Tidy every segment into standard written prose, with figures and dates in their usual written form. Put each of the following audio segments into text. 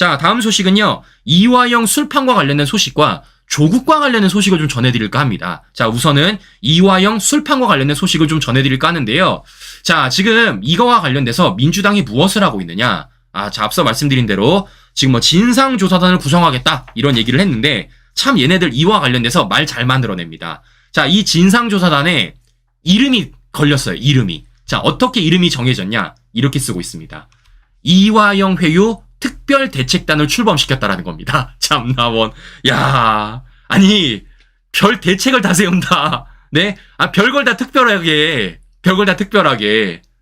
자, 다음 소식은요. 이화영 술판과 관련된 소식과 조국과 관련된 소식을 좀 전해드릴까 합니다. 자, 우선은 이화영 술판과 관련된 소식을 좀 전해드릴까 하는데요. 자, 지금 이거와 관련돼서 민주당이 무엇을 하고 있느냐. 자, 앞서 말씀드린 대로 지금 뭐 진상조사단을 구성하겠다 이런 얘기를 했는데 참 얘네들 이와 관련돼서 말 잘 만들어냅니다. 자, 이 진상조사단에 이름이 걸렸어요. 이름이. 자, 어떻게 이름이 정해졌냐. 이렇게 쓰고 있습니다. 이화영 회유 특별대책단을 출범시켰다라는 겁니다. 참나원. 야, 아니 별 대책을 다 세운다. 네, 별걸 다 특별하게,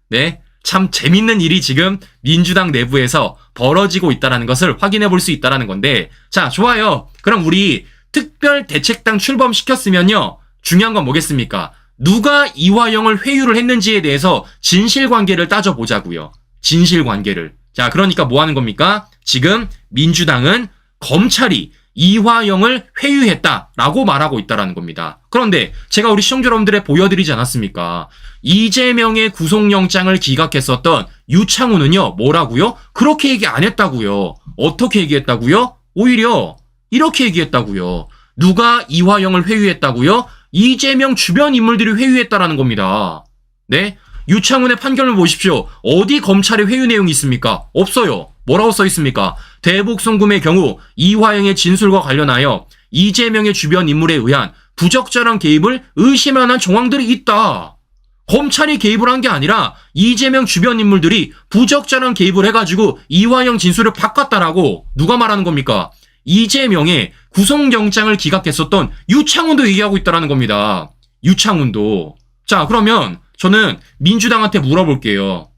네, 참 재밌는 일이 지금 민주당 내부에서 벌어지고 있다는 것을 확인해 볼 수 있다는 건데, 자, 좋아요. 그럼 우리 특별대책당 출범시켰으면요, 중요한 건 뭐겠습니까? 누가 이화영을 회유를 했는지에 대해서 진실관계를 따져보자고요. 진실관계를. 자, 그러니까 뭐 하는 겁니까? 지금 민주당은 검찰이 이화영을 회유했다라고 말하고 있다는 겁니다. 그런데 제가 우리 시청자 여러분들에 보여드리지 않았습니까? 이재명의 구속영장을 기각했었던 유창훈은요, 뭐라고요? 그렇게 얘기 안 했다고요. 어떻게 얘기했다고요? 오히려 이렇게 얘기했다고요. 누가 이화영을 회유했다고요? 이재명 주변 인물들이 회유했다라는 겁니다. 네? 유창훈의 판결을 보십시오. 어디 검찰의 회유 내용이 있습니까? 없어요. 뭐라고 써 있습니까? 대북 송금의 경우 이화영의 진술과 관련하여 이재명의 주변 인물에 의한 부적절한 개입을 의심할 만한 정황들이 있다. 검찰이 개입을 한 게 아니라 이재명 주변 인물들이 부적절한 개입을 해가지고 이화영 진술을 바꿨다라고 누가 말하는 겁니까? 이재명의 구속영장을 기각했었던 유창훈도 얘기하고 있다는 겁니다. 유창훈도. 자, 그러면 저는 민주당한테 물어볼게요.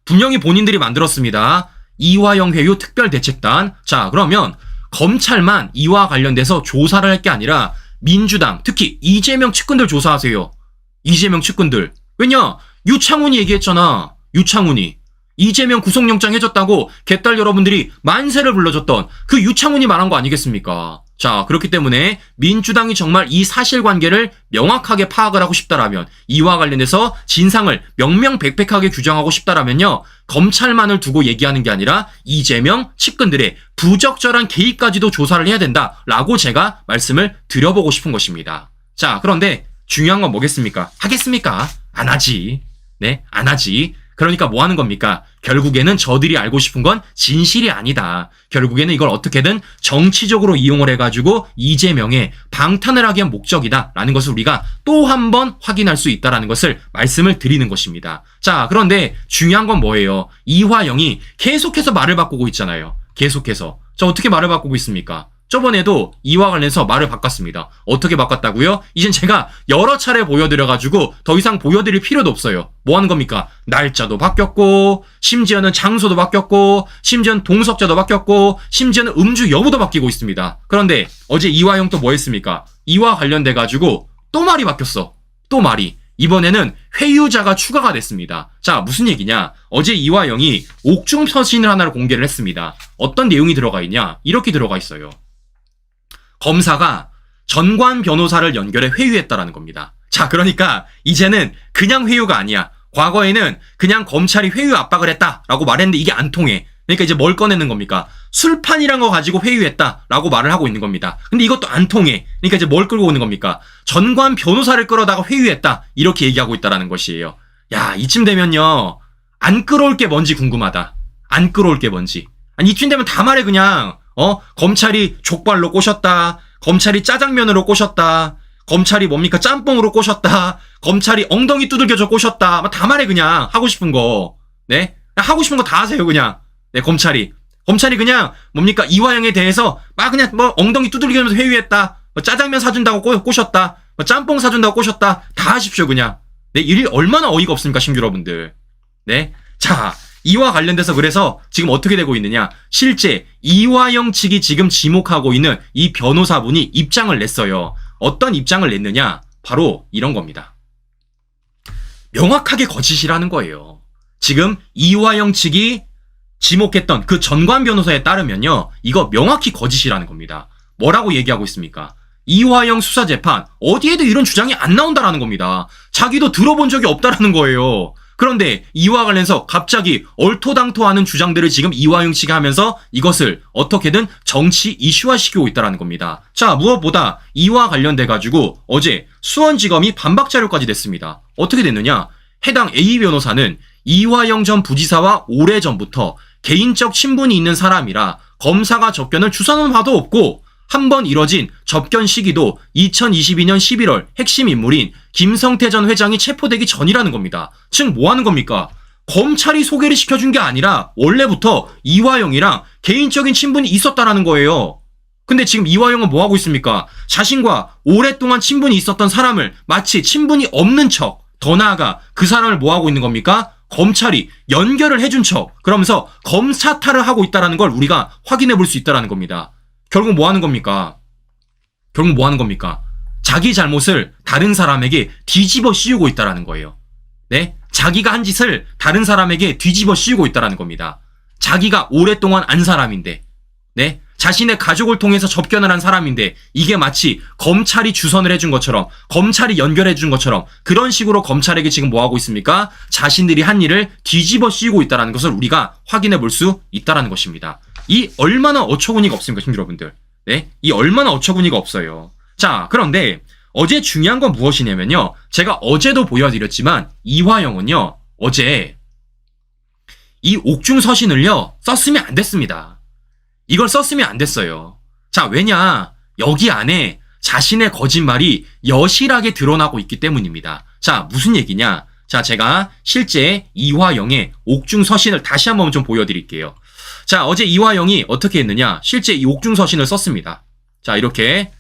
분명히 본인들이 만들었습니다. 이화영 회유 특별대책단. 자, 그러면 검찰만 이와 관련돼서 조사를 할 게 아니라 민주당, 특히 이재명 측근들 조사하세요. 이재명 측근들. 왜냐? 유창훈이 얘기했잖아. 유창훈이. 이재명 구속영장 해줬다고 개딸 여러분들이 만세를 불러줬던 그 유창훈이 말한 거 아니겠습니까? 자, 그렇기 때문에 민주당이 정말 이 사실관계를 명확하게 파악을 하고 싶다라면, 이와 관련해서 진상을 명명백백하게 규정하고 싶다라면요, 검찰만을 두고 얘기하는 게 아니라 이재명 측근들의 부적절한 개입까지도 조사를 해야 된다라고 제가 말씀을 드려보고 싶은 것입니다. 자, 그런데 중요한 건 뭐겠습니까? 하겠습니까? 안 하지. 네, 안 하지. 그러니까 뭐 하는 겁니까? 결국에는 저들이 알고 싶은 건 진실이 아니다. 결국에는 이걸 어떻게든 정치적으로 이용을 해가지고 이재명의 방탄을 하기 위한 목적이다 라는 것을 우리가 또 한 번 확인할 수 있다는 것을 말씀을 드리는 것입니다. 자, 그런데 중요한 건 뭐예요? 이화영이 계속해서 말을 바꾸고 있잖아요. 계속해서. 자, 어떻게 말을 바꾸고 있습니까? 저번에도 이와 관련해서 말을 바꿨습니다. 어떻게 바꿨다고요? 이젠 제가 여러 차례 보여드려가지고 더 이상 보여드릴 필요도 없어요. 뭐 하는 겁니까? 날짜도 바뀌었고, 심지어는 장소도 바뀌었고, 심지어는 동석자도 바뀌었고, 심지어는 음주 여부도 바뀌고 있습니다. 그런데 어제 이화영 또 뭐 했습니까? 이와 관련돼가지고 또 말이 바뀌었어. 또 말이. 이번에는 회유자가 추가가 됐습니다. 자, 무슨 얘기냐? 어제 이화영이 옥중 서신을 하나를 공개를 했습니다. 어떤 내용이 들어가 있냐? 이렇게 들어가 있어요. 검사가 전관 변호사를 연결해 회유했다라는 겁니다. 자, 그러니까 이제는 그냥 회유가 아니야. 과거에는 그냥 검찰이 회유 압박을 했다라고 말했는데 이게 안 통해. 그러니까 이제 뭘 꺼내는 겁니까? 술판이란 거 가지고 회유했다라고 말을 하고 있는 겁니다. 근데 이것도 안 통해. 그러니까 이제 뭘 끌고 오는 겁니까? 전관 변호사를 끌어다가 회유했다. 이렇게 얘기하고 있다라는 것이에요. 야, 이쯤 되면요, 안 끌어올 게 뭔지 궁금하다. 안 끌어올 게 뭔지. 아니, 이쯤 되면 다 말해 그냥. 검찰이 족발로 꼬셨다. 검찰이 짜장면으로 꼬셨다. 검찰이 뭡니까? 짬뽕으로 꼬셨다. 검찰이 엉덩이 두들겨줘 꼬셨다. 다 말해 그냥. 하고 싶은 거. 네? 하고 싶은 거 다 하세요 그냥. 네, 검찰이 그냥 뭡니까? 이화영에 대해서 막 그냥 뭐 엉덩이 두들기면서 회유했다. 뭐 짜장면 사준다고 꼬셨다. 뭐 짬뽕 사준다고 꼬셨다. 다 하십시오 그냥. 네, 일 얼마나 어이가 없습니까, 신규 여러분들. 네? 자, 이와 관련돼서 그래서 지금 어떻게 되고 있느냐? 실제 이화영 측이 지금 지목하고 있는 이 변호사분이 입장을 냈어요. 어떤 입장을 냈느냐? 바로 이런 겁니다. 명확하게 거짓이라는 거예요. 지금 이화영 측이 지목했던 그 전관 변호사에 따르면요, 이거 명확히 거짓이라는 겁니다. 뭐라고 얘기하고 있습니까? 이화영 수사재판 어디에도 이런 주장이 안 나온다라는 겁니다. 자기도 들어본 적이 없다라는 거예요. 그런데 이와 관련해서 갑자기 얼토당토하는 주장들을 지금 이화영 씨가 하면서 이것을 어떻게든 정치 이슈화시키고 있다는 겁니다. 자, 무엇보다 이와 관련돼 가지고 어제 수원지검이 반박 자료까지 냈습니다. 어떻게 됐느냐? 해당 A 변호사는 이화영 전 부지사와 오래전부터 개인적 친분이 있는 사람이라 검사가 접견을 주선한 바도 없고 한 번 이뤄진 접견 시기도 2022년 11월 핵심 인물인 김성태 전 회장이 체포되기 전이라는 겁니다. 즉 뭐 하는 겁니까? 검찰이 소개를 시켜준 게 아니라 원래부터 이화영이랑 개인적인 친분이 있었다라는 거예요. 근데 지금 이화영은 뭐 하고 있습니까? 자신과 오랫동안 친분이 있었던 사람을 마치 친분이 없는 척, 더 나아가 그 사람을 뭐 하고 있는 겁니까? 검찰이 연결을 해준 척, 그러면서 검사탈을 하고 있다는 걸 우리가 확인해 볼 수 있다는 겁니다. 결국 뭐 하는 겁니까? 자기 잘못을 다른 사람에게 뒤집어 씌우고 있다는 거예요. 네? 자기가 한 짓을 다른 사람에게 뒤집어 씌우고 있다는 겁니다. 자기가 오랫동안 안 사람인데, 네? 자신의 가족을 통해서 접견을 한 사람인데 이게 마치 검찰이 주선을 해준 것처럼, 검찰이 연결해 준 것처럼 그런 식으로 검찰에게 지금 뭐 하고 있습니까? 자신들이 한 일을 뒤집어 씌우고 있다는 것을 우리가 확인해 볼 수 있다는 것입니다. 이 얼마나 어처구니가 없습니까, 여러분들? 네? 이 얼마나 어처구니가 없어요. 자, 그런데 어제 중요한 건 무엇이냐면요. 제가 어제도 보여드렸지만 이화영은요, 어제 이 옥중서신을요, 썼으면 안 됐습니다. 이걸 썼으면 안 됐어요. 자, 왜냐? 여기 안에 자신의 거짓말이 여실하게 드러나고 있기 때문입니다. 자, 무슨 얘기냐? 자, 제가 실제 이화영의 옥중서신을 다시 한번 좀 보여드릴게요. 자, 어제 이화영이 어떻게 했느냐? 실제 이 옥중서신을 썼습니다. 자, 이렇게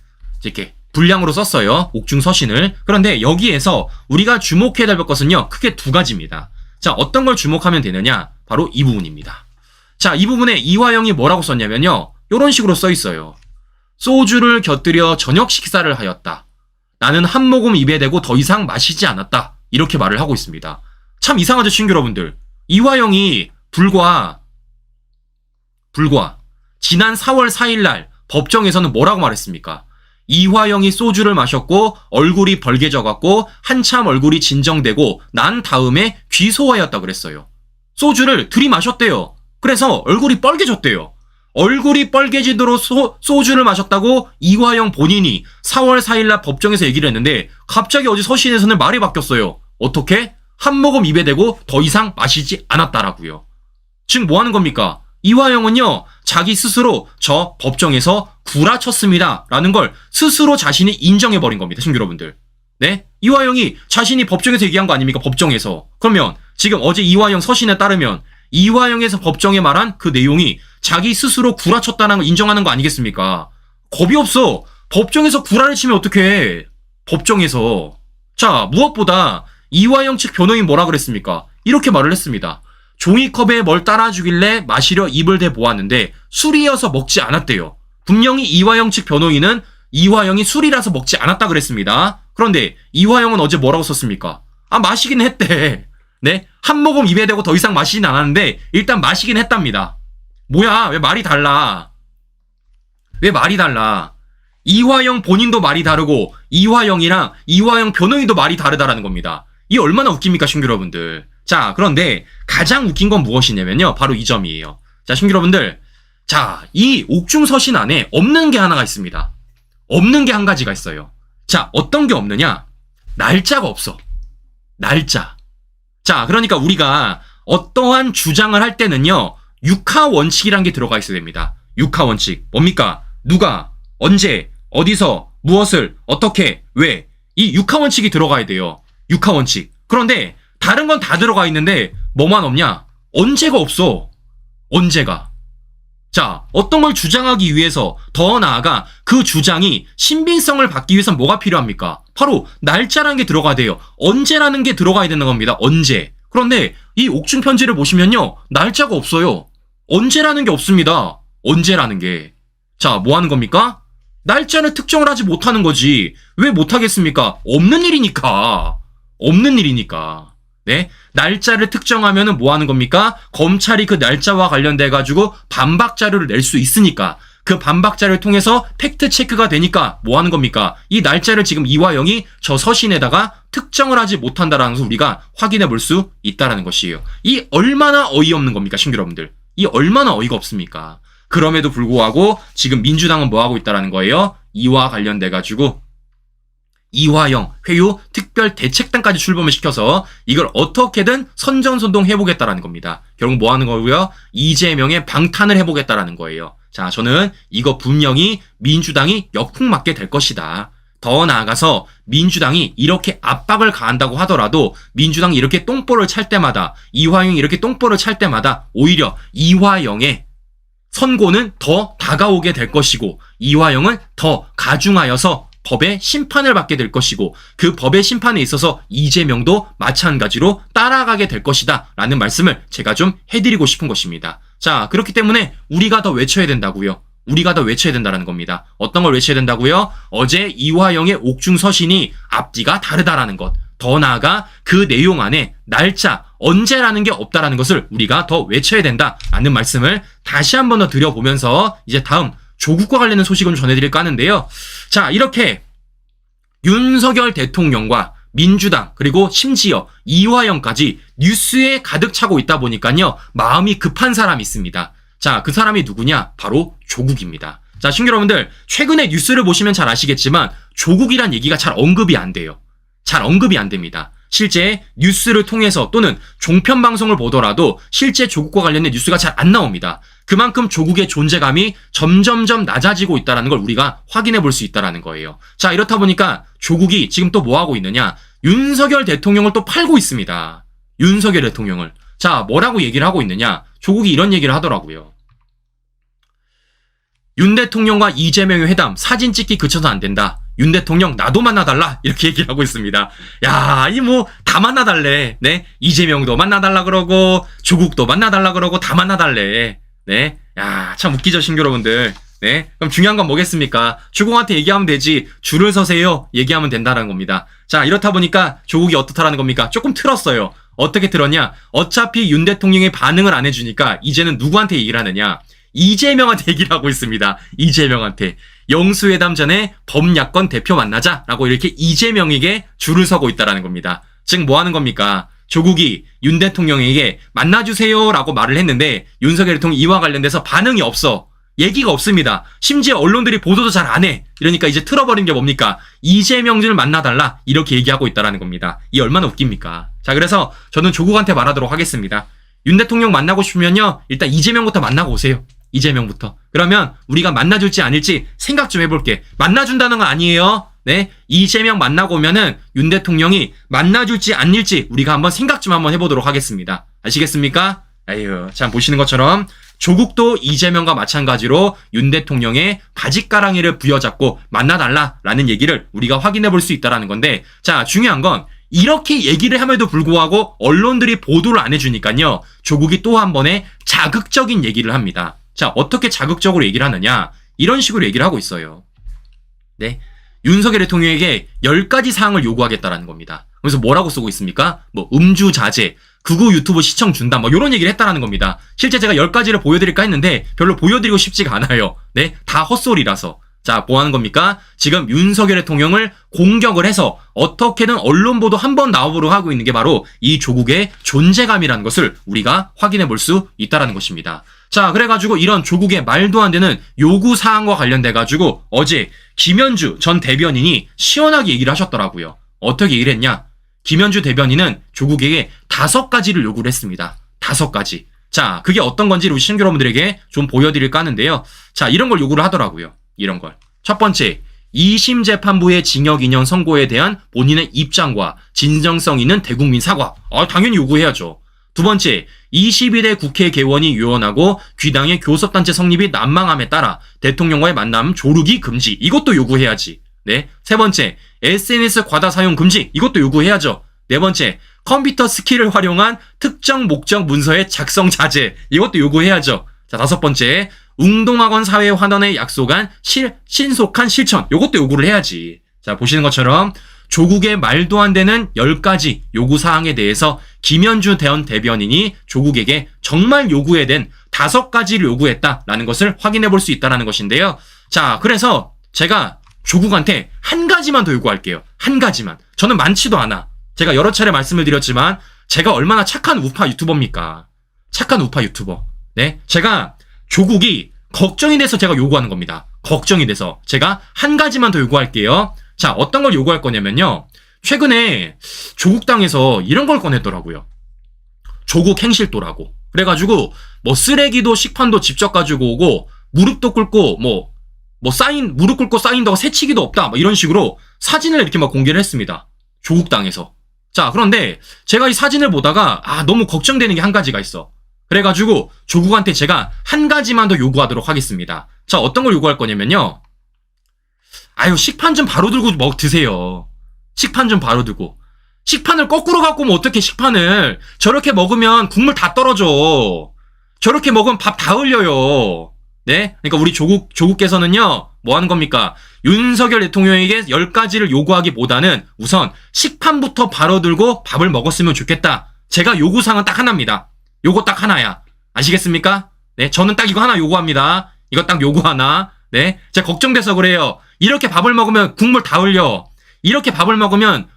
분량으로 썼어요. 옥중서신을. 그런데 여기에서 우리가 주목해야 될 것은요, 크게 두 가지입니다. 자, 어떤 걸 주목하면 되느냐? 바로 이 부분입니다. 자, 이 부분에 이화영이 뭐라고 썼냐면요, 이런 식으로 써 있어요. 소주를 곁들여 저녁 식사를 하였다. 나는 한 모금 입에 대고 더 이상 마시지 않았다. 이렇게 말을 하고 있습니다. 참 이상하죠, 친구 여러분들. 이화영이 불과 지난 4월 4일 날 법정에서는 뭐라고 말했습니까? 이화영이 소주를 마셨고 얼굴이 벌개져갖고 한참 얼굴이 진정되고 난 다음에 귀소하였다 그랬어요. 소주를 들이마셨대요. 그래서 얼굴이 빨개졌대요. 얼굴이 빨개지도록 소주를 마셨다고 이화영 본인이 4월 4일 날 법정에서 얘기를 했는데 갑자기 어제 서신에서는 말이 바뀌었어요. 어떻게? 한 모금 입에 대고 더 이상 마시지 않았다라고요. 지금 뭐 하는 겁니까? 이화영은요, 자기 스스로 저 법정에서 구라쳤습니다 라는 걸 스스로 자신이 인정해버린 겁니다, 친구 여러분들. 네? 이화영이 자신이 법정에서 얘기한 거 아닙니까? 법정에서. 그러면 지금 어제 이화영 서신에 따르면 이화영에서 법정에 말한 그 내용이 자기 스스로 구라쳤다는 걸 인정하는 거 아니겠습니까? 겁이 없어. 법정에서 구라를 치면 어떡해. 법정에서. 자, 무엇보다 이화영 측 변호인 뭐라 그랬습니까? 이렇게 말을 했습니다. 종이컵에 뭘 따라주길래 마시려 입을 대보았는데 술이어서 먹지 않았대요. 분명히 이화영 측 변호인은 이화영이 술이라서 먹지 않았다 그랬습니다. 그런데 이화영은 어제 뭐라고 썼습니까? 아, 마시긴 했대. 네? 한 모금 입에 대고 더 이상 마시진 않았는데 일단 마시긴 했답니다. 뭐야, 왜 말이 달라? 왜 말이 달라? 이화영 본인도 말이 다르고 이화영이랑 이화영 변호인도 말이 다르다라는 겁니다. 이 얼마나 웃깁니까, 친구 여러분들. 자, 그런데 가장 웃긴 건 무엇이냐면요, 바로 이 점이에요. 자, 친구 여러분들, 자, 이 옥중서신 안에 없는 게 하나가 있습니다. 없는 게 한 가지가 있어요. 자, 어떤 게 없느냐? 날짜가 없어. 날짜. 자, 그러니까 우리가 어떠한 주장을 할 때는요, 육하 원칙이란 게 들어가 있어야 됩니다. 육하 원칙. 뭡니까? 누가, 언제, 어디서, 무엇을, 어떻게, 왜. 이 육하 원칙이 들어가야 돼요. 육하 원칙. 그런데 다른 건 다 들어가 있는데 뭐만 없냐? 언제가 없어. 언제가. 자, 어떤 걸 주장하기 위해서, 더 나아가 그 주장이 신빙성을 받기 위해선 뭐가 필요합니까? 바로 날짜라는 게 들어가야 돼요. 언제라는 게 들어가야 되는 겁니다. 언제. 그런데 이 옥중 편지를 보시면요, 날짜가 없어요. 언제라는 게 없습니다. 언제라는 게. 자, 뭐 하는 겁니까? 날짜를 특정을 하지 못하는 거지. 왜 못하겠습니까? 없는 일이니까. 없는 일이니까. 네? 날짜를 특정하면은 뭐 하는 겁니까? 검찰이 그 날짜와 관련돼 가지고 반박 자료를 낼 수 있으니까, 그 반박 자료를 통해서 팩트 체크가 되니까 뭐 하는 겁니까? 이 날짜를 지금 이화영이 저 서신에다가 특정을 하지 못한다라는 것을 우리가 확인해 볼 수 있다라는 것이에요. 이 얼마나 어이없는 겁니까, 신규 여러분들? 이 얼마나 어이가 없습니까? 그럼에도 불구하고 지금 민주당은 뭐 하고 있다라는 거예요? 이와 관련돼 가지고 이화영 회유 특별대책단까지 출범을 시켜서 이걸 어떻게든 선전선동 해보겠다라는 겁니다. 결국 뭐 하는 거고요? 이재명의 방탄을 해보겠다라는 거예요. 자, 저는 이거 분명히 민주당이 역풍맞게 될 것이다. 더 나아가서 민주당이 이렇게 압박을 가한다고 하더라도 민주당이 이렇게 똥볼을 찰 때마다, 이화영이 이렇게 똥볼을 찰 때마다 오히려 이화영의 선고는 더 다가오게 될 것이고 이화영은 더 가중하여서 법의 심판을 받게 될 것이고 그 법의 심판에 있어서 이재명도 마찬가지로 따라가게 될 것이다 라는 말씀을 제가 좀 해드리고 싶은 것입니다. 자, 그렇기 때문에 우리가 더 외쳐야 된다고요. 우리가 더 외쳐야 된다는 겁니다. 어떤 걸 외쳐야 된다고요? 어제 이화영의 옥중서신이 앞뒤가 다르다라는 것. 더 나아가 그 내용 안에 날짜, 언제라는 게 없다라는 것을 우리가 더 외쳐야 된다라는 말씀을 다시 한 번 더 드려보면서 이제 다음 조국과 관련된 소식을 전해드릴까 하는데요. 자, 이렇게 윤석열 대통령과 민주당 그리고 심지어 이화영까지 뉴스에 가득 차고 있다 보니까요. 마음이 급한 사람이 있습니다. 자, 그 사람이 누구냐? 바로 조국입니다. 자, 신규 여러분들 최근에 뉴스를 보시면 잘 아시겠지만 조국이란 얘기가 잘 언급이 안 돼요. 잘 언급이 안 됩니다. 실제 뉴스를 통해서 또는 종편 방송을 보더라도 실제 조국과 관련된 뉴스가 잘 안 나옵니다. 그만큼 조국의 존재감이 점점점 낮아지고 있다는 걸 우리가 확인해 볼 수 있다는 거예요. 자, 이렇다 보니까 조국이 지금 또 뭐 하고 있느냐? 윤석열 대통령을 또 팔고 있습니다. 윤석열 대통령을. 자, 뭐라고 얘기를 하고 있느냐? 조국이 이런 얘기를 하더라고요. 윤 대통령과 이재명의 회담 사진 찍기 그쳐서 안 된다. 윤 대통령 나도 만나달라 이렇게 얘기를 하고 있습니다. 야, 이 뭐 다 만나달래. 네, 이재명도 만나달라 그러고 조국도 만나달라 그러고 다 만나달래. 네, 야, 참 웃기죠, 신규 여러분들. 네, 그럼 중요한 건 뭐겠습니까? 조국한테 얘기하면 되지 줄을 서세요 얘기하면 된다는 겁니다. 자, 이렇다 보니까 조국이 어떻다라는 겁니까? 조금 틀었어요. 어떻게 틀었냐? 어차피 윤 대통령의 반응을 안 해주니까 이제는 누구한테 얘기를 하느냐? 이재명한테 얘기를 하고 있습니다. 이재명한테. 영수회담 전에 범야권 대표 만나자라고 이렇게 이재명에게 줄을 서고 있다라는 겁니다. 즉 뭐 하는 겁니까? 조국이 윤 대통령에게 만나주세요라고 말을 했는데 윤석열 대통령이 이와 관련돼서 반응이 없어. 얘기가 없습니다. 심지어 언론들이 보도도 잘 안 해. 이러니까 이제 틀어버린 게 뭡니까? 이재명을 만나달라 이렇게 얘기하고 있다라는 겁니다. 이 얼마나 웃깁니까? 자, 그래서 저는 조국한테 말하도록 하겠습니다. 윤 대통령 만나고 싶으면요 일단 이재명부터 만나고 오세요. 이재명부터. 그러면 우리가 만나줄지 아닐지 생각 좀 해볼게. 만나준다는 건 아니에요. 네, 이재명 만나고 오면은 윤 대통령이 만나줄지 아닐지 우리가 한번 생각 좀 한번 해보도록 하겠습니다. 아시겠습니까? 아유, 참 보시는 것처럼 조국도 이재명과 마찬가지로 윤 대통령의 바짓가랑이를 부여잡고 만나달라라는 얘기를 우리가 확인해 볼 수 있다는 건데, 자, 중요한 건 이렇게 얘기를 함에도 불구하고 언론들이 보도를 안 해주니까요 조국이 또 한 번의 자극적인 얘기를 합니다. 자, 어떻게 자극적으로 얘기를 하느냐? 이런 식으로 얘기를 하고 있어요. 네, 윤석열 대통령에게 10가지 사항을 요구하겠다라는 겁니다. 그래서 뭐라고 쓰고 있습니까? 뭐 음주 자제, 극우 유튜브 시청 준다, 뭐 이런 얘기를 했다라는 겁니다. 실제 제가 10가지를 보여드릴까 했는데 별로 보여드리고 싶지가 않아요. 네, 다 헛소리라서. 자, 뭐 하는 겁니까? 지금 윤석열 대통령을 공격을 해서 어떻게든 언론 보도 한번 나오도록 하고 있는 게 바로 이 조국의 존재감이라는 것을 우리가 확인해 볼 수 있다는 것입니다. 자, 그래가지고 이런 조국의 말도 안 되는 요구 사항과 관련돼가지고 어제 김현주 전 대변인이 시원하게 얘기를 하셨더라고요. 어떻게 얘기를 했냐? 김현주 대변인은 조국에게 5가지를 요구를 했습니다. 5가지. 자, 그게 어떤 건지 우리 신규 여러분들에게 좀 보여드릴까 하는데요. 자, 이런 걸 요구를 하더라고요. 이런 걸. 첫 번째, 2심 재판부의 징역 2년 선고에 대한 본인의 입장과 진정성 있는 대국민 사과. 당연히 요구해야죠. 두 번째, 22대 국회 개원이 유언하고 귀당의 교섭단체 성립이 난망함에 따라 대통령과의 만남 조르기 금지. 이것도 요구해야지. 네. 세 번째, SNS 과다 사용 금지. 이것도 요구해야죠. 네 번째, 컴퓨터 스킬을 활용한 특정 목적 문서의 작성 자제. 이것도 요구해야죠. 자, 5번째, 웅동학원 사회 환원에 약속한 신속한 실천. 이것도 요구를 해야지. 자, 보시는 것처럼 조국의 말도 안 되는 10가지 요구사항에 대해서 김현주 전 대변인이 조국에게 정말 요구에 된 5가지를 요구했다라는 것을 확인해 볼 수 있다는 것인데요. 자, 그래서 제가 조국한테 한 가지만 더 요구할게요. 한 가지만. 저는 많지도 않아. 제가 여러 차례 말씀을 드렸지만 제가 얼마나 착한 우파 유튜버입니까? 착한 우파 유튜버. 네, 제가 조국이 걱정이 돼서 제가 요구하는 겁니다. 걱정이 돼서 제가 한 가지만 더 요구할게요. 자, 어떤 걸 요구할 거냐면요. 최근에 조국당에서 이런 걸 꺼냈더라고요. 조국 행실도라고. 그래가지고 뭐 쓰레기도 식판도 직접 가지고 오고 무릎도 꿇고 뭐 무릎 꿇고 사인다고 새치기도 없다. 뭐 이런 식으로 사진을 이렇게 막 공개를 했습니다. 조국당에서. 자, 그런데 제가 이 사진을 보다가 너무 걱정되는 게 한 가지가 있어. 그래가지고 조국한테 제가 한 가지만 더 요구하도록 하겠습니다. 자, 어떤 걸 요구할 거냐면요. 식판 좀 바로 들고 드세요. 식판 좀 바로 들고. 식판을 거꾸로 갖고 오면 어떻게 식판을. 저렇게 먹으면 국물 다 떨어져. 저렇게 먹으면 밥 다 흘려요. 네? 그러니까 우리 조국께서는요, 뭐 하는 겁니까? 윤석열 대통령에게 10가지를 요구하기보다는 우선 식판부터 바로 들고 밥을 먹었으면 좋겠다. 제가 요구사항은 딱 하나입니다. 요거 딱 하나야. 아시겠습니까? 네, 저는 딱 이거 하나 요구합니다. 이거 딱 요구 하나. 네, 제가 걱정돼서 그래요. 이렇게 밥을 먹으면 국물 다 흘려. 이렇게 밥을 먹으면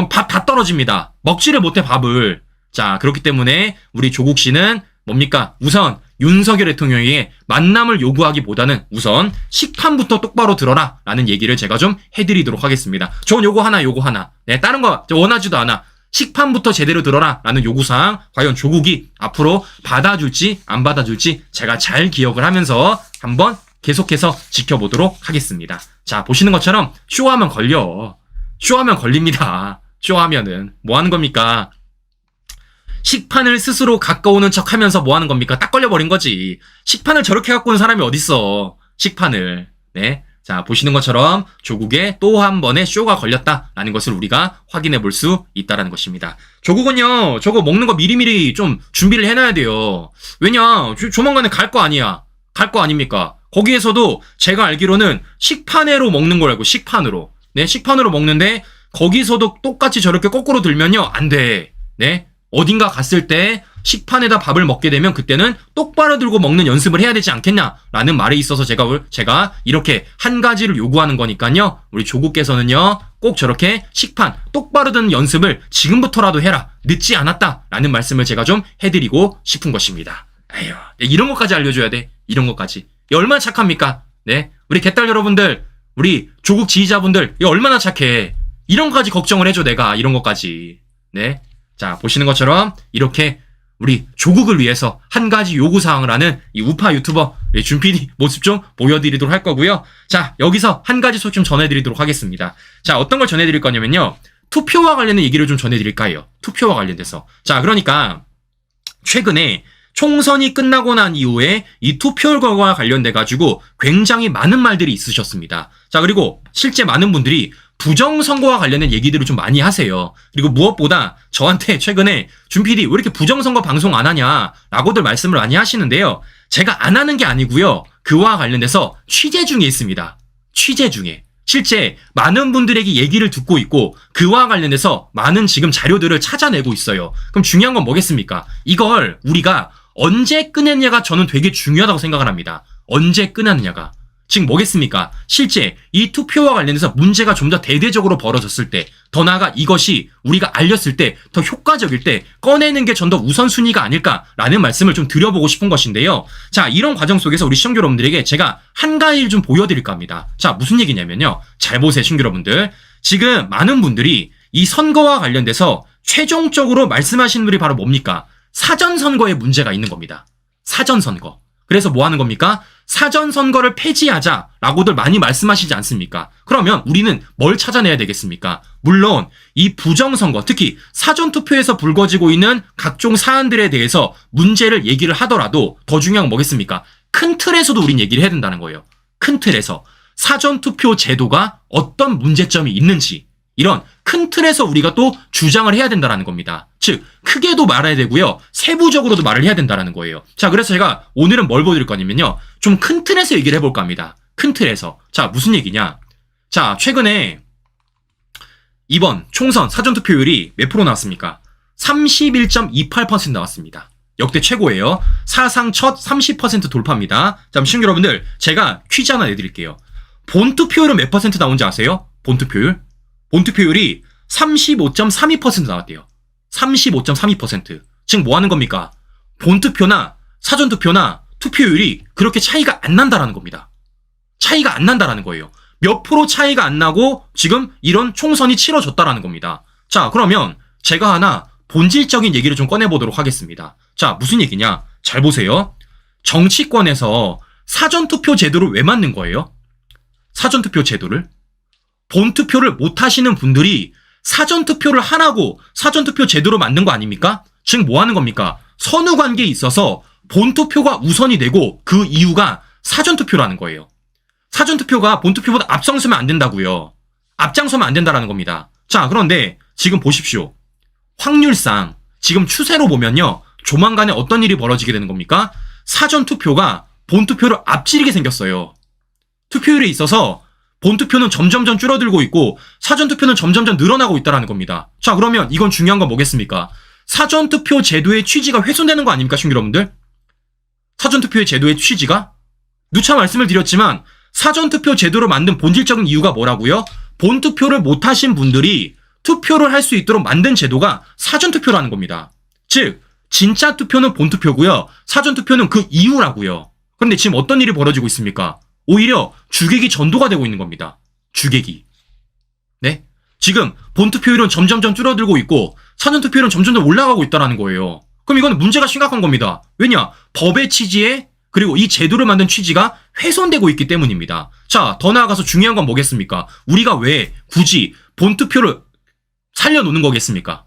밥 다 떨어집니다. 먹지를 못해 밥을. 자, 그렇기 때문에 우리 조국 씨는 뭡니까? 우선 윤석열 대통령에게 만남을 요구하기보다는 우선 식판부터 똑바로 들어라 라는 얘기를 제가 좀 해드리도록 하겠습니다. 전 요거 하나. 네, 다른 거 원하지도 않아. 식판부터 제대로 들어라 라는 요구사항 과연 조국이 앞으로 받아줄지 안 받아줄지 제가 잘 기억을 하면서 한번 계속해서 지켜보도록 하겠습니다. 자, 보시는 것처럼 쇼하면 걸려. 쇼하면 걸립니다. 쇼하면은 뭐 하는 겁니까? 식판을 스스로 가까우는 척 하면서 뭐 하는 겁니까? 딱 걸려버린 거지. 식판을 저렇게 갖고 온 사람이 어딨어. 식판을. 네. 자, 보시는 것처럼 조국에 또 한 번의 쇼가 걸렸다라는 것을 우리가 확인해 볼 수 있다라는 것입니다. 조국은요, 저거 먹는 거 미리미리 좀 준비를 해놔야 돼요. 왜냐, 조만간에 갈 거 아니야. 갈 거 아닙니까? 거기에서도 제가 알기로는 식판으로 먹는 걸 알고, 식판으로. 네, 식판으로 먹는데, 거기서도 똑같이 저렇게 거꾸로 들면요, 안 돼. 네. 어딘가 갔을 때 식판에다 밥을 먹게 되면 그때는 똑바로 들고 먹는 연습을 해야 되지 않겠냐라는 말에 있어서 제가 이렇게 한 가지를 요구하는 거니까요. 우리 조국께서는요. 꼭 저렇게 식판 똑바로 드는 연습을 지금부터라도 해라. 늦지 않았다라는 말씀을 제가 좀 해드리고 싶은 것입니다. 에휴, 이런 것까지 알려줘야 돼. 이런 것까지. 얼마나 착합니까? 네, 우리 개딸 여러분들, 우리 조국 지지자분들, 얼마나 착해. 이런 것까지 걱정을 해줘 내가. 이런 것까지. 네. 자, 보시는 것처럼 이렇게 우리 조국을 위해서 한 가지 요구사항을 하는 이 우파 유튜버 준PD 모습 좀 보여드리도록 할 거고요. 자, 여기서 한 가지 소식 좀 전해드리도록 하겠습니다. 자, 어떤 걸 전해드릴 거냐면요. 투표와 관련된 얘기를 좀 전해드릴까 해요. 투표와 관련돼서. 자, 그러니까 최근에 총선이 끝나고 난 이후에 이 투표율과 관련돼가지고 굉장히 많은 말들이 있으셨습니다. 자, 그리고 실제 많은 분들이 부정선거와 관련된 얘기들을 좀 많이 하세요. 그리고 무엇보다 저한테 최근에 준PD 왜 이렇게 부정선거 방송 안 하냐 라고들 말씀을 많이 하시는데요. 제가 안 하는 게 아니고요. 그와 관련돼서 취재 중에 있습니다. 취재 중에. 실제 많은 분들에게 얘기를 듣고 있고 그와 관련해서 많은 지금 자료들을 찾아내고 있어요. 그럼 중요한 건 뭐겠습니까? 이걸 우리가 언제 꺼냈냐가 저는 되게 중요하다고 생각을 합니다. 언제 꺼냈냐가. 즉 뭐겠습니까? 실제 이 투표와 관련해서 문제가 좀 더 대대적으로 벌어졌을 때, 더 나아가 이것이 우리가 알렸을 때 더 효과적일 때 꺼내는 게 좀 더 우선순위가 아닐까라는 말씀을 좀 드려보고 싶은 것인데요. 자, 이런 과정 속에서 우리 시청자 여러분들에게 제가 한 가지를 좀 보여드릴까 합니다. 자, 무슨 얘기냐면요. 잘 보세요, 시청자 여러분들. 지금 많은 분들이 이 선거와 관련돼서 최종적으로 말씀하시는 분들이 바로 뭡니까? 사전선거에 문제가 있는 겁니다. 사전선거. 그래서 뭐 하는 겁니까? 사전선거를 폐지하자라고들 많이 말씀하시지 않습니까? 그러면 우리는 뭘 찾아내야 되겠습니까? 물론 이 부정선거, 특히 사전투표에서 불거지고 있는 각종 사안들에 대해서 문제를 얘기를 하더라도 더 중요한 건 뭐겠습니까? 큰 틀에서도 우린 얘기를 해야 된다는 거예요. 큰 틀에서. 사전투표 제도가 어떤 문제점이 있는지 이런 큰 틀에서 우리가 또 주장을 해야 된다는 겁니다. 즉 크게도 말해야 되고요. 세부적으로도 말을 해야 된다는 거예요. 자, 그래서 제가 오늘은 뭘 보여드릴 거냐면요. 좀 큰 틀에서 얘기를 해볼까 합니다. 큰 틀에서. 자, 무슨 얘기냐. 자, 최근에 이번 총선 사전투표율이 몇 프로 나왔습니까? 31.28% 나왔습니다. 역대 최고예요. 사상 첫 30% 돌파입니다. 자, 시청자 여러분들, 제가 퀴즈 하나 내드릴게요. 본투표율은 몇 퍼센트 나온지 아세요? 본투표율? 본투표율이 35.32% 나왔대요. 35.32%. 즉 뭐 하는 겁니까? 본투표나 사전투표나 투표율이 그렇게 차이가 안 난다라는 겁니다. 차이가 안 난다라는 거예요. 몇 프로 차이가 안 나고 지금 이런 총선이 치러졌다라는 겁니다. 자, 그러면 제가 하나 본질적인 얘기를 좀 꺼내보도록 하겠습니다. 자, 무슨 얘기냐? 잘 보세요. 정치권에서 사전투표 제도를 왜 만든 거예요? 사전투표 제도를? 본투표를 못 하시는 분들이 사전투표를 하라고 사전투표 제도로 만든 거 아닙니까? 즉 뭐 하는 겁니까? 선후관계에 있어서 본투표가 우선이 되고 그 이유가 사전투표라는 거예요. 사전투표가 본투표보다 앞장서면 안 된다고요. 앞장서면 안 된다라는 겁니다. 자, 그런데 지금 보십시오. 확률상 지금 추세로 보면요. 조만간에 어떤 일이 벌어지게 되는 겁니까? 사전투표가 본투표를 앞지르게 생겼어요. 투표율에 있어서 본투표는 점점점 줄어들고 있고 사전투표는 점점점 늘어나고 있다는 겁니다. 자, 그러면 이건 중요한 건 뭐겠습니까? 사전투표 제도의 취지가 훼손되는 거 아닙니까, 시청자 여러분들? 사전투표의 제도의 취지가? 누차 말씀을 드렸지만 사전투표 제도를 만든 본질적인 이유가 뭐라고요? 본투표를 못하신 분들이 투표를 할 수 있도록 만든 제도가 사전투표라는 겁니다. 즉 진짜 투표는 본투표고요. 사전투표는 그 이유라고요. 그런데 지금 어떤 일이 벌어지고 있습니까? 오히려 주객이 전도가 되고 있는 겁니다. 주객이. 네? 지금 본투표율은 점점점 줄어들고 있고 사전투표율은 점점점 올라가고 있다는 거예요. 그럼 이건 문제가 심각한 겁니다. 왜냐? 법의 취지에 그리고 이 제도를 만든 취지가 훼손되고 있기 때문입니다. 자, 더 나아가서 중요한 건 뭐겠습니까? 우리가 왜 굳이 본투표를 살려놓는 거겠습니까?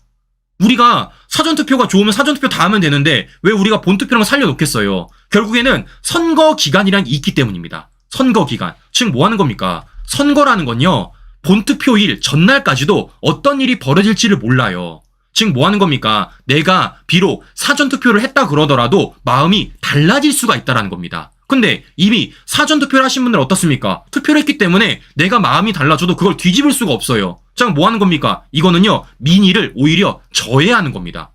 우리가 사전투표가 좋으면 사전투표 다 하면 되는데 왜 우리가 본투표랑 살려놓겠어요? 결국에는 선거 기간이란 게 있기 때문입니다. 선거 기간. 즉 뭐 하는 겁니까? 선거라는 건요. 본투표일 전날까지도 어떤 일이 벌어질지를 몰라요. 즉 뭐 하는 겁니까? 내가 비록 사전투표를 했다 그러더라도 마음이 달라질 수가 있다는 겁니다. 근데 이미 사전투표를 하신 분들은 어떻습니까? 투표를 했기 때문에 내가 마음이 달라져도 그걸 뒤집을 수가 없어요. 자, 뭐 하는 겁니까? 이거는요. 민의를 오히려 저해하는 겁니다.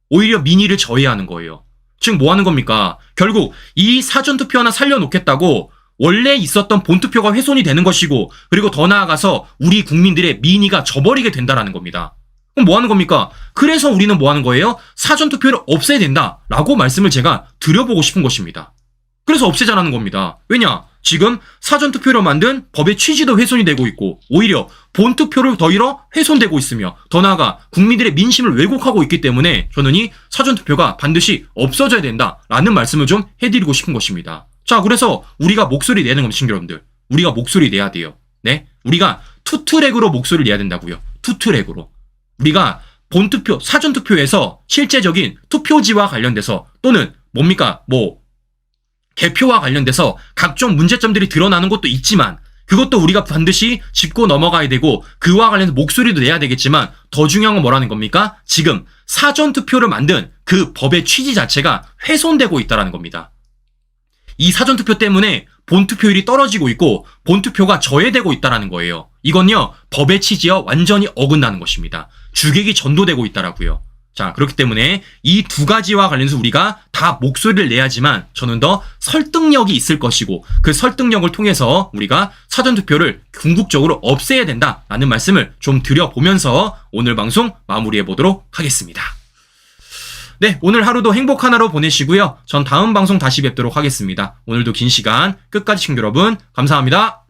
오히려 민의를 저해하는 거예요. 즉 뭐 하는 겁니까? 결국 이 사전투표 하나 살려놓겠다고 원래 있었던 본투표가 훼손이 되는 것이고 그리고 더 나아가서 우리 국민들의 민의가 져버리게 된다는 겁니다. 그럼 뭐 하는 겁니까? 그래서 우리는 뭐 하는 거예요? 사전투표를 없애야 된다라고 말씀을 제가 드려보고 싶은 것입니다. 그래서 없애자라는 겁니다. 왜냐? 지금 사전투표로 만든 법의 취지도 훼손이 되고 있고 오히려 본투표를 더이러 훼손되고 있으며 더 나아가 국민들의 민심을 왜곡하고 있기 때문에 저는 이 사전투표가 반드시 없어져야 된다라는 말씀을 좀 해드리고 싶은 것입니다. 자, 그래서 우리가 목소리 내는 겁니다, 여러분들. 우리가 목소리 내야 돼요. 네? 우리가 투트랙으로 목소리를 내야 된다고요. 투트랙으로. 우리가 본투표, 사전투표에서 실제적인 투표지와 관련돼서 또는 뭡니까? 개표와 관련돼서 각종 문제점들이 드러나는 것도 있지만 그것도 우리가 반드시 짚고 넘어가야 되고 그와 관련해서 목소리도 내야 되겠지만 더 중요한 건 뭐라는 겁니까? 지금 사전투표를 만든 그 법의 취지 자체가 훼손되고 있다는 겁니다. 이 사전투표 때문에 본투표율이 떨어지고 있고 본투표가 저해되고 있다는 거예요. 이건요. 법의 취지와 완전히 어긋나는 것입니다. 주객이 전도되고 있다라고요. 자, 그렇기 때문에 이 두 가지와 관련해서 우리가 다 목소리를 내야지만 저는 더 설득력이 있을 것이고 그 설득력을 통해서 우리가 사전투표를 궁극적으로 없애야 된다라는 말씀을 좀 드려보면서 오늘 방송 마무리해 보도록 하겠습니다. 네, 오늘 하루도 행복한 하루 보내시고요. 전 다음 방송 다시 뵙도록 하겠습니다. 오늘도 긴 시간 끝까지 시청자 여러분 감사합니다.